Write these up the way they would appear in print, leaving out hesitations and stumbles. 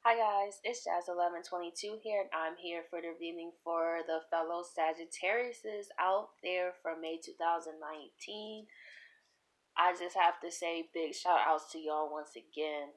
Hi guys, it's Jazz1122 here, and I'm here for the reading for the fellow Sagittariuses out there for May 2019. I just have to say big shout outs to y'all once again.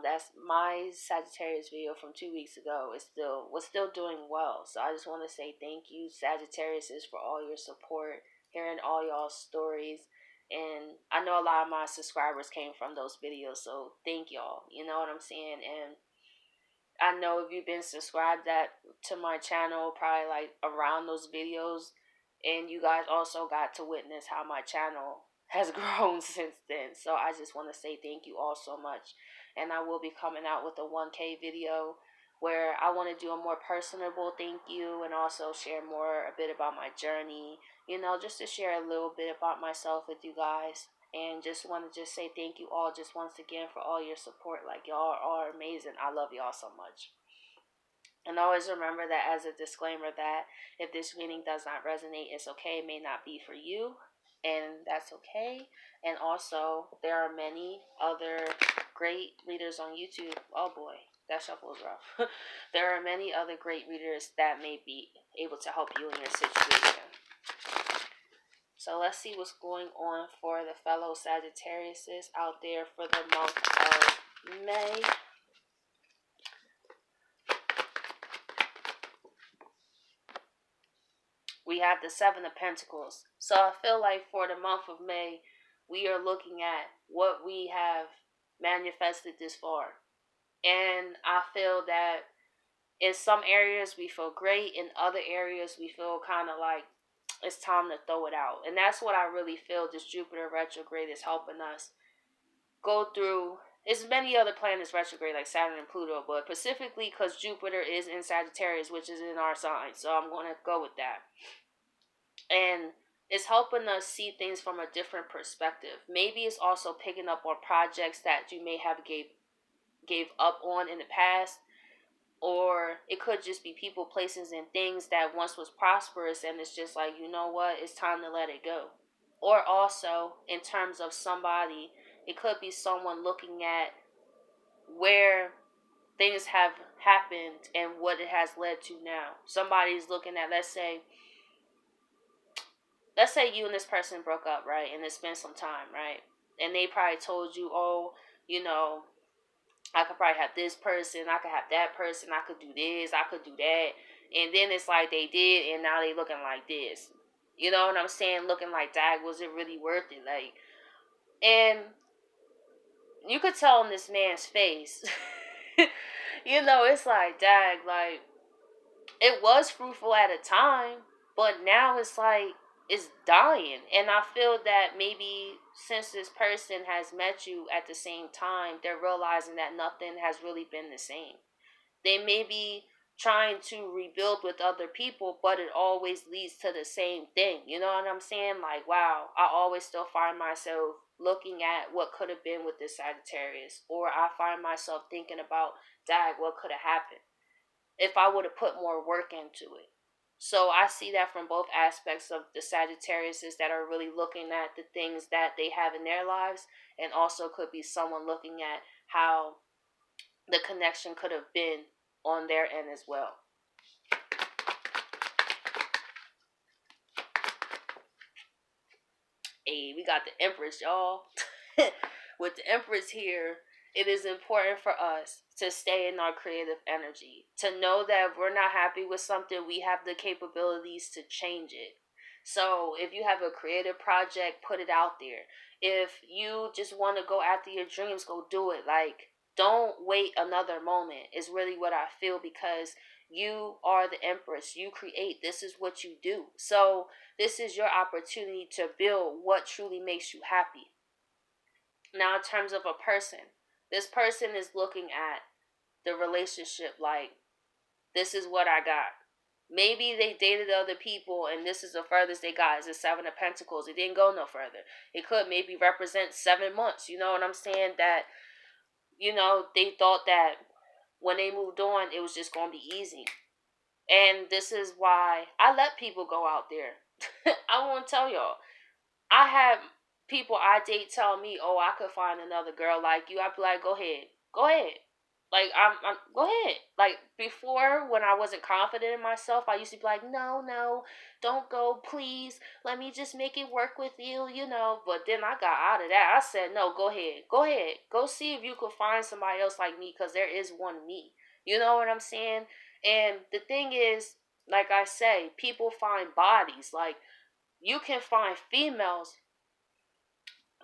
That's my Sagittarius video from 2 weeks ago. It still was still doing well, so I just want to say thank you, Sagittariuses, for all your support, hearing all y'all stories. And I know a lot of my subscribers came from those videos, so thank y'all. You know what I'm saying? And I know if you've been subscribed to my channel, probably like around those videos, and you guys also got to witness how my channel has grown since then. So I just want to say thank you all so much. And I will be coming out with a 1K video where I want to do a more personable thank you and also share a bit about my journey, just to share a little bit about myself with you guys. And just want to just say thank you all just once again for all your support. Like, y'all are amazing. I love y'all so much. And always remember that as a disclaimer that if this reading does not resonate, it's okay. It may not be for you, and that's okay. And also, there are many other great readers on YouTube. Oh boy, that shuffle is rough. There are many other great readers that may be able to help you in your situation. So let's see what's going on for the fellow Sagittariuses out there for the month of May. We have the Seven of Pentacles. So I feel like for the month of May, we are looking at what we have manifested this far. And I feel that in some areas we feel great, in other areas we feel kind of like it's time to throw it out. And that's what I really feel this Jupiter retrograde is helping us go through. There's many other planets retrograde like Saturn and Pluto, but specifically because Jupiter is in Sagittarius, which is in our sign. So I'm going to go with that. And it's helping us see things from a different perspective. Maybe it's also picking up on projects that you may have gave up on in the past, or it could just be people, places, and things that once was prosperous, and it's just like, you know what, it's time to let it go. Or also, in terms of somebody, it could be someone looking at where things have happened and what it has led to now. Somebody's looking at, let's say you and this person broke up, right? And it's been some time, right? And they probably told you, oh, I could probably have this person, I could have that person, I could do this, I could do that. And then it's like they did, and now they looking like this. You know what I'm saying? Looking like, dag, was it really worth it? Like, and you could tell in this man's face, it's like, dag, like, it was fruitful at a time, but now it's like, it's dying. And I feel that maybe since this person has met you at the same time, they're realizing that nothing has really been the same. They may be trying to rebuild with other people, but it always leads to the same thing. You know what I'm saying? Like, wow, I always still find myself looking at what could have been with this Sagittarius, or I find myself thinking about, dag, what could have happened if I would have put more work into it. So I see that from both aspects of the Sagittariuses that are really looking at the things that they have in their lives, and also could be someone looking at how the connection could have been on their end as well. Hey, we got the Empress, y'all. With the Empress here, it is important for us to stay in our creative energy. To know that if we're not happy with something, we have the capabilities to change it. So if you have a creative project, put it out there. If you just want to go after your dreams, go do it. Like, don't wait another moment is really what I feel, because you are the Empress. You create. This is what you do. So this is your opportunity to build what truly makes you happy. Now, in terms of a person, this person is looking at the relationship like, this is what I got. Maybe they dated other people and this is the furthest they got. It's the Seven of Pentacles. It didn't go no further. It could maybe represent 7 months. You know what I'm saying? That, they thought that when they moved on, it was just going to be easy. And this is why I let people go out there. I won't tell y'all. I have people I date tell me, oh, I could find another girl like you. I'd be like, go ahead. Go ahead. Like, I'm go ahead. Like, before, when I wasn't confident in myself, I used to be like, no, no, don't go, please. Let me just make it work with you, you know. But then I got out of that. I said, no, go ahead. Go ahead. Go see if you could find somebody else like me, because there is one me. You know what I'm saying? And the thing is, like I say, people find bodies. Like, you can find females,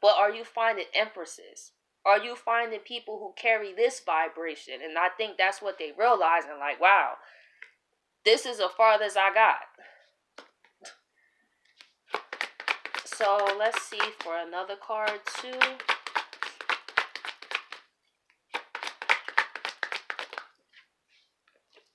but are you finding empresses? Are you finding people who carry this vibration? And I think that's what they realizing. Like, wow, this is as far as I got. So let's see for another card too.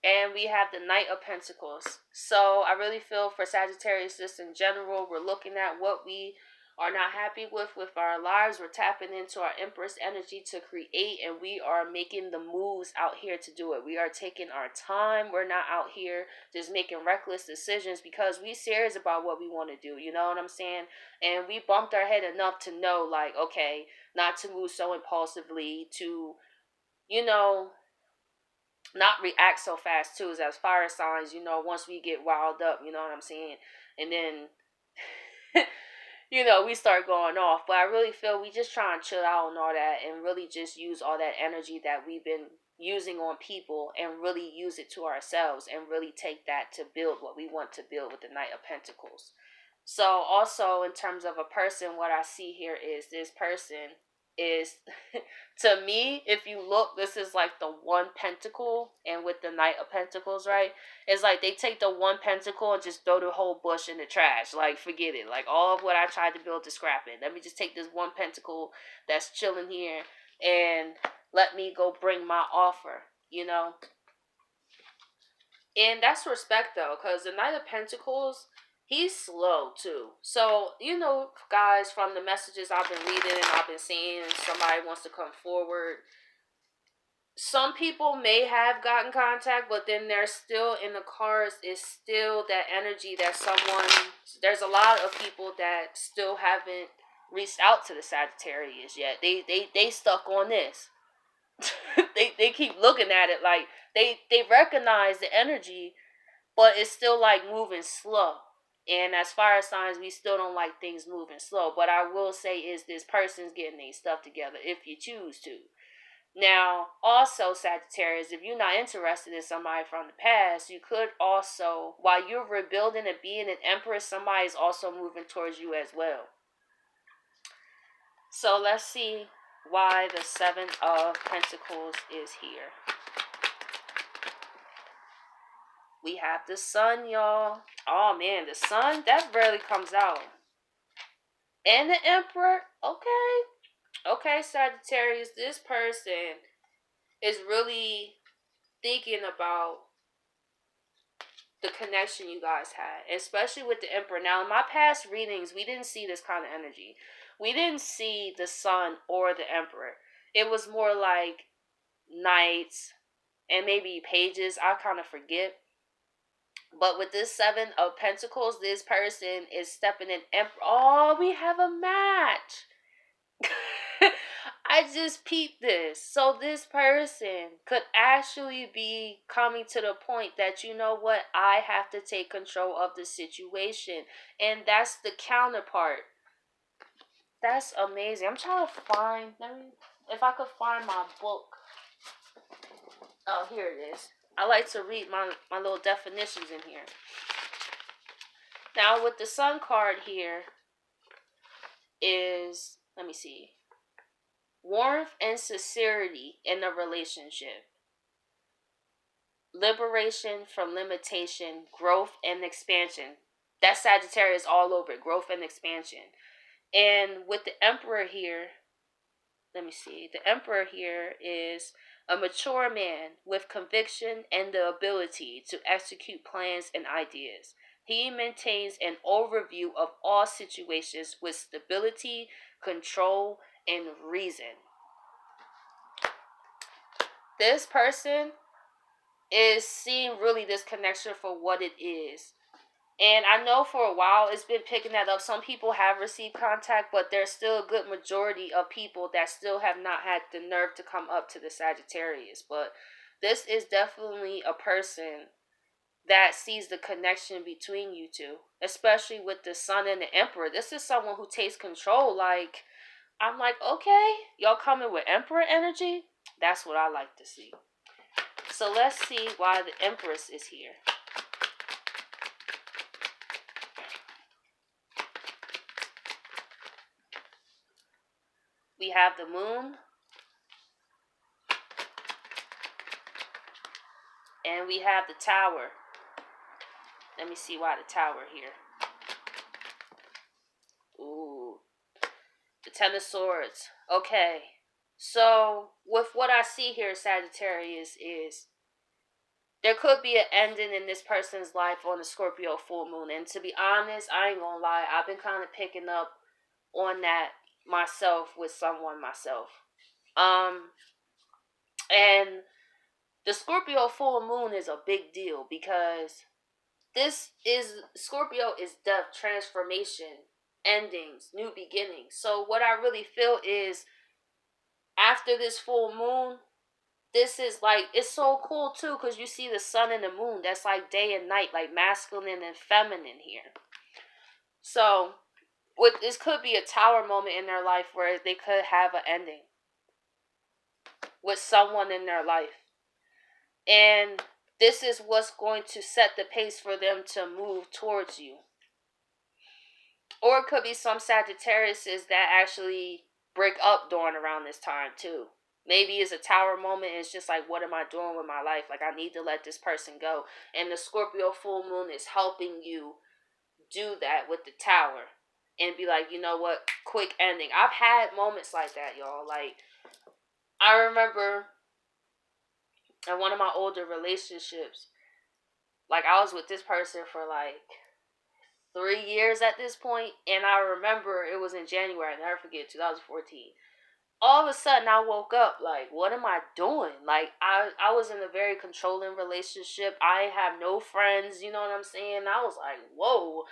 And we have the Knight of Pentacles. So I really feel for Sagittarius, just in general, we're looking at what we are not happy with our lives. We're tapping into our Empress energy to create, and we are making the moves out here to do it. We are taking our time. We're not out here just making reckless decisions, because we serious about what we want to do. You know what I'm saying? And we bumped our head enough to know, like, okay, not to move so impulsively, to, you know, not react so fast too. As fire signs, you know, once we get wild up, you know what I'm saying, and then you know, we start going off. But I really feel we just try and chill out and all that, and really just use all that energy that we've been using on people, and really use it to ourselves, and really take that to build what we want to build with the Knight of Pentacles. So also, in terms of a person, what I see here is this person is to me, if you look, this is like the one pentacle, and with the Knight of Pentacles, right, it's like they take the one pentacle and just throw the whole bush in the trash. Like, forget it. Like, all of what I tried to build to scrap it. Let me just take this one pentacle that's chilling here, and let me go bring my offer, you know. And that's respect, though, because the Knight of Pentacles, he's slow too. So, you know, guys, from the messages I've been reading and I've been seeing, somebody wants to come forward. Some people may have gotten contact, but then there's still, in the cards, is still that energy that there's a lot of people that still haven't reached out to the Sagittarius yet. They stuck on this. they keep looking at it like they recognize the energy, but it's still like moving slow. And as fire signs, we still don't like things moving slow. But I will say is this person's getting their stuff together if you choose to. Now, also, Sagittarius, if you're not interested in somebody from the past, you could also, while you're rebuilding and being an empress, somebody's also moving towards you as well. So let's see why the Seven of Pentacles is here. We have the Sun, y'all. Oh, man, the Sun, that rarely comes out. And the Emperor, okay. Okay, Sagittarius, this person is really thinking about the connection you guys had, especially with the Emperor. Now, in my past readings, we didn't see this kind of energy. We didn't see the Sun or the Emperor. It was more like knights and maybe pages. I kind of forget. But with this Seven of Pentacles, this person is stepping in Emperor. Oh, we have a match. I just peeped this. So this person could actually be coming to the point that, you know what, I have to take control of the situation. And that's the counterpart. That's amazing. I'm trying to find, if I could find my book. Oh, here it is. I like to read my little definitions in here. Now, with the Sun card here is, let me see, warmth and sincerity in a relationship, liberation from limitation, growth and expansion. That's Sagittarius all over it, growth and expansion. And with the Emperor here, let me see, the Emperor here is a mature man with conviction and the ability to execute plans and ideas. He maintains an overview of all situations with stability, control, and reason. This person is seeing really this connection for what it is. And I know for a while it's been picking that up. Some people have received contact, but there's still a good majority of people that still have not had the nerve to come up to the Sagittarius. But this is definitely a person that sees the connection between you two, especially with the Sun and the Emperor. This is someone who takes control. Like, I'm like, okay, y'all coming with Emperor energy? That's what I like to see. So let's see why the Empress is here. We have the Moon. And we have the Tower. Let me see why the Tower here. Ooh. The Ten of Swords. Okay. So, with what I see here, Sagittarius, is there could be an ending in this person's life on the Scorpio full moon. And to be honest, I ain't gonna lie, I've been kind of picking up on that myself with someone myself. And the Scorpio full moon is a big deal because Scorpio is death, transformation, endings, new beginnings. So what I really feel is after this full moon, this is like, it's so cool too because you see the sun and the moon. That's like day and night, like masculine and feminine here. So this could be a tower moment in their life where they could have an ending with someone in their life. And this is what's going to set the pace for them to move towards you. Or it could be some Sagittariuses that actually break up during around this time too. Maybe it's a tower moment and it's just like, what am I doing with my life? Like, I need to let this person go. And the Scorpio full moon is helping you do that with the tower. And be like, you know what? Quick ending. I've had moments like that, y'all. Like, I remember in one of my older relationships, like, I was with this person for like 3 years at this point, and I remember it was in January. I'll never forget, 2014. All of a sudden, I woke up like, what am I doing? Like, I was in a very controlling relationship. I have no friends, you know what I'm saying? I was like, whoa.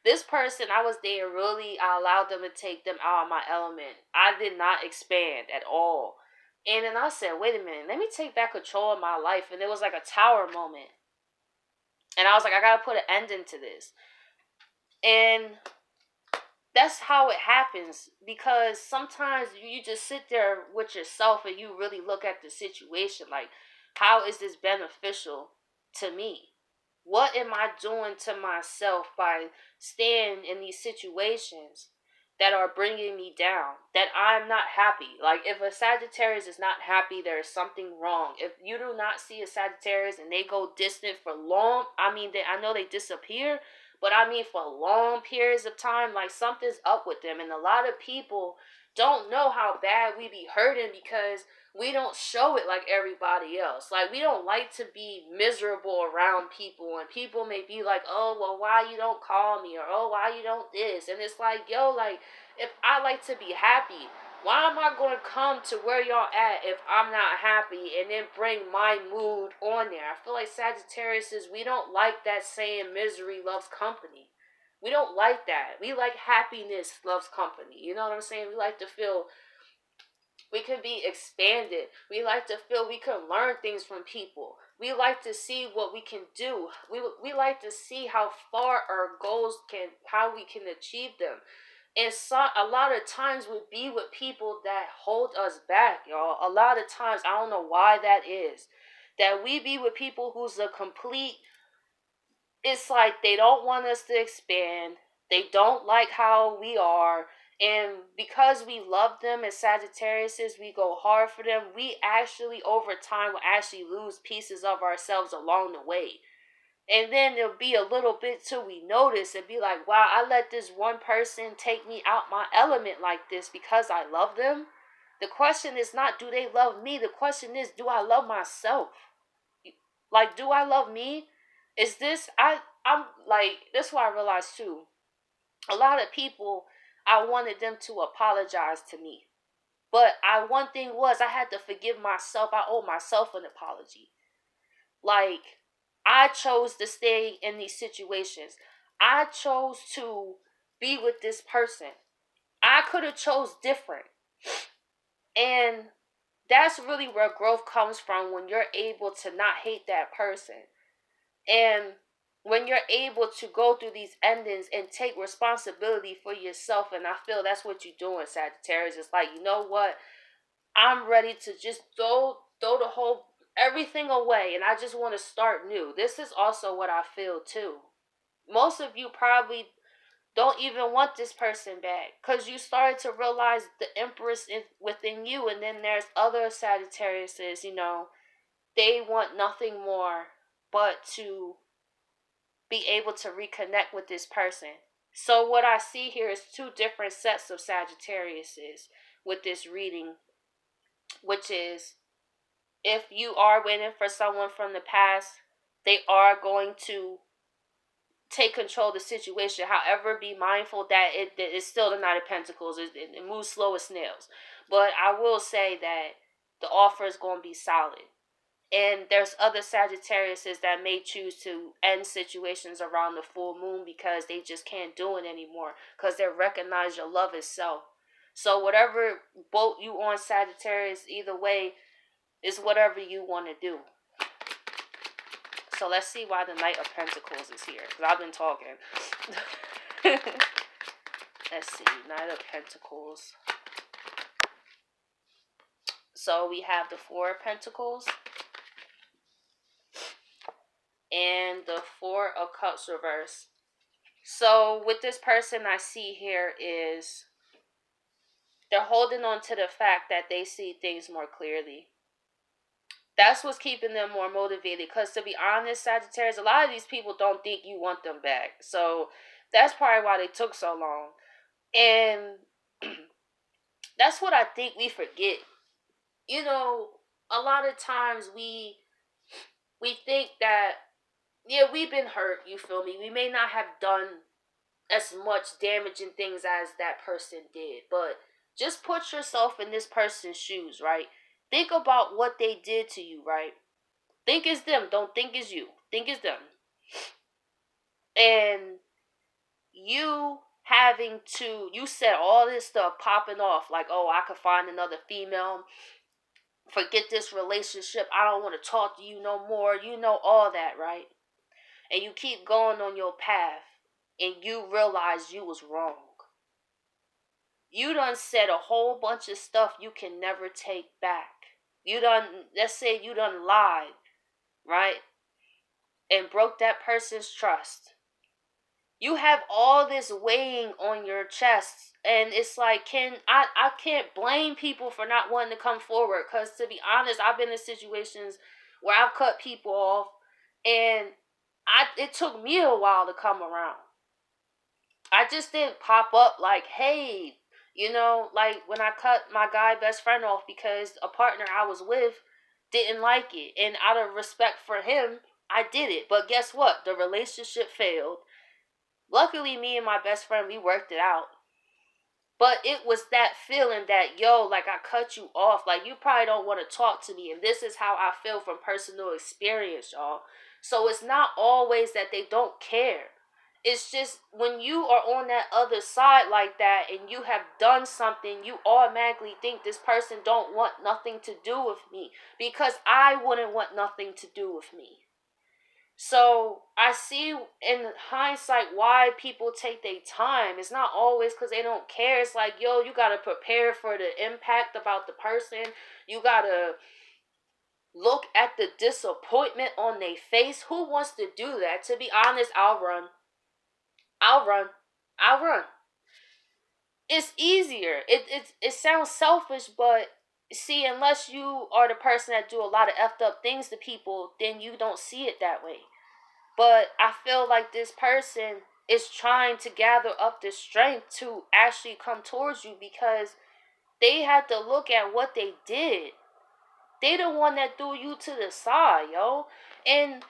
This person I was dating, really, I allowed them to take them out of my element. I did not expand at all. And then I said, wait a minute, let me take back control of my life. And it was like a tower moment. And I was like, I gotta put an ending to this. And that's how it happens, because sometimes you just sit there with yourself and you really look at the situation like, how is this beneficial to me? What am I doing to myself by staying in these situations that are bringing me down, that I'm not happy? Like, if a Sagittarius is not happy, there is something wrong. If you do not see a Sagittarius and they go distant for long, I know they disappear, but I mean for long periods of time, like, something's up with them. And a lot of people don't know how bad we be hurting because we don't show it like everybody else. Like, we don't like to be miserable around people, and people may be like, oh, well, why you don't call me, or oh, why you don't this? And it's like, yo, like, if I like to be happy, why am I going to come to where y'all at if I'm not happy and then bring my mood on there? I feel like Sagittarius we don't like that saying misery loves company. We don't like that. We like happiness loves company. You know what I'm saying? We like to feel we can be expanded. We like to feel we can learn things from people. We like to see what we can do. We like to see how far our goals how we can achieve them. And so, a lot of times we be with people that hold us back, y'all. A lot of times, I don't know why that is. That we be with people who's a complete, it's like they don't want us to expand. They don't like how we are. And because we love them as Sagittariuses, we go hard for them. We actually, over time, will actually lose pieces of ourselves along the way. And then there'll be a little bit till we notice and be like, wow, I let this one person take me out my element like this because I love them. The question is not, do they love me? The question is, do I love myself? Like, do I love me? Is this, I'm like, this is what I realized too. A lot of people, I wanted them to apologize to me. But one thing was, I had to forgive myself. I owe myself an apology. Like, I chose to stay in these situations. I chose to be with this person. I could have chose different. And that's really where growth comes from, when you're able to not hate that person. And when you're able to go through these endings and take responsibility for yourself. And I feel that's what you're doing, Sagittarius. It's like, you know what? I'm ready to just throw the whole everything away, and I just want to start new. This is also what I feel too. Most of you probably don't even want this person back, because you started to realize the Empress within you. And then there's other Sagittariuses, they want nothing more but to be able to reconnect with this person. So what I see here is two different sets of Sagittariuses with this reading, which is, if you are waiting for someone from the past, they are going to take control of the situation. However, be mindful that it's still the Knight of Pentacles. It moves slow as snails. But I will say that the offer is going to be solid. And there's other Sagittariuses that may choose to end situations around the full moon, because they just can't do it anymore, because they recognize your love itself. So whatever boat you on, Sagittarius, either way, is whatever you want to do. So let's see why the Knight of Pentacles is here, because I've been talking. Let's see, Knight of Pentacles. So we have the Four of Pentacles and the Four of Cups reverse. So with this person, I see here is they're holding on to the fact that they see things more clearly. That's what's keeping them more motivated. Because to be honest, Sagittarius, a lot of these people don't think you want them back. So that's probably why they took so long. And that's what I think we forget. A lot of times we think that, yeah, we've been hurt, you feel me? We may not have done as much damaging things as that person did. But just put yourself in this person's shoes, right? Think about what they did to you, right? Think it's them. Don't think it's you. Think it's them. And you said all this stuff popping off, like, oh, I could find another female. Forget this relationship. I don't want to talk to you no more. All that, right? And you keep going on your path, and you realize you was wrong. You done said a whole bunch of stuff you can never take back. Let's say you done lied, right? And broke that person's trust. You have all this weighing on your chest, and it's like, I can't blame people for not wanting to come forward, because to be honest, I've been in situations where I've cut people off, and it took me a while to come around. I just didn't pop up like, hey, like when I cut my guy best friend off because a partner I was with didn't like it. And out of respect for him, I did it. But guess what? The relationship failed. Luckily, me and my best friend, we worked it out. But it was that feeling that, like, I cut you off. Like, you probably don't want to talk to me. And this is how I feel from personal experience, y'all. So it's not always that they don't care. It's just when you are on that other side like that and you have done something, you automatically think this person don't want nothing to do with me, because I wouldn't want nothing to do with me. So I see in hindsight why people take their time. It's not always because they don't care. It's like, you got to prepare for the impact about the person. You got to look at the disappointment on their face. Who wants to do that? To be honest, I'll run. It's easier. It sounds selfish, but see, unless you are the person that do a lot of effed up things to people, then you don't see it that way. But I feel like this person is trying to gather up the strength to actually come towards you, because they had to look at what they did. They the one that threw you to the side, yo. And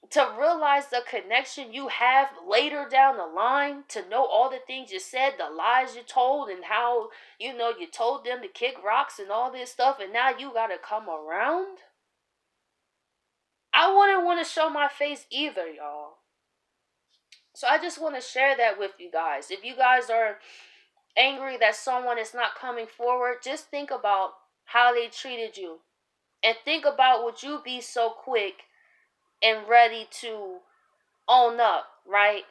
to realize the connection you have later down the line, to know all the things you said, the lies you told, and how, you told them to kick rocks and all this stuff, and now you gotta come around. I wouldn't want to show my face either, y'all. So I just want to share that with you guys. If you guys are angry that someone is not coming forward, just think about how they treated you. And think about, would you be so quick and ready to own up, right?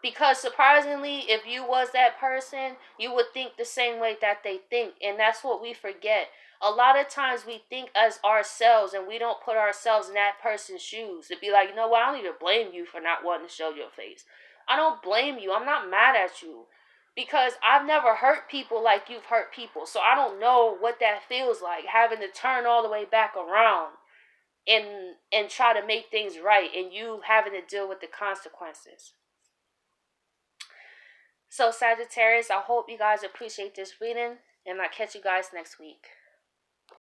Because surprisingly, if you was that person, you would think the same way that they think. And that's what we forget. A lot of times we think as ourselves and we don't put ourselves in that person's shoes. To be like, you know what, I don't need to blame you for not wanting to show your face. I don't blame you. I'm not mad at you. Because I've never hurt people like you've hurt people. So I don't know what that feels like, having to turn all the way back around and try to make things right, and you having to deal with the consequences. So Sagittarius, I hope you guys appreciate this reading, and I'll catch you guys next week.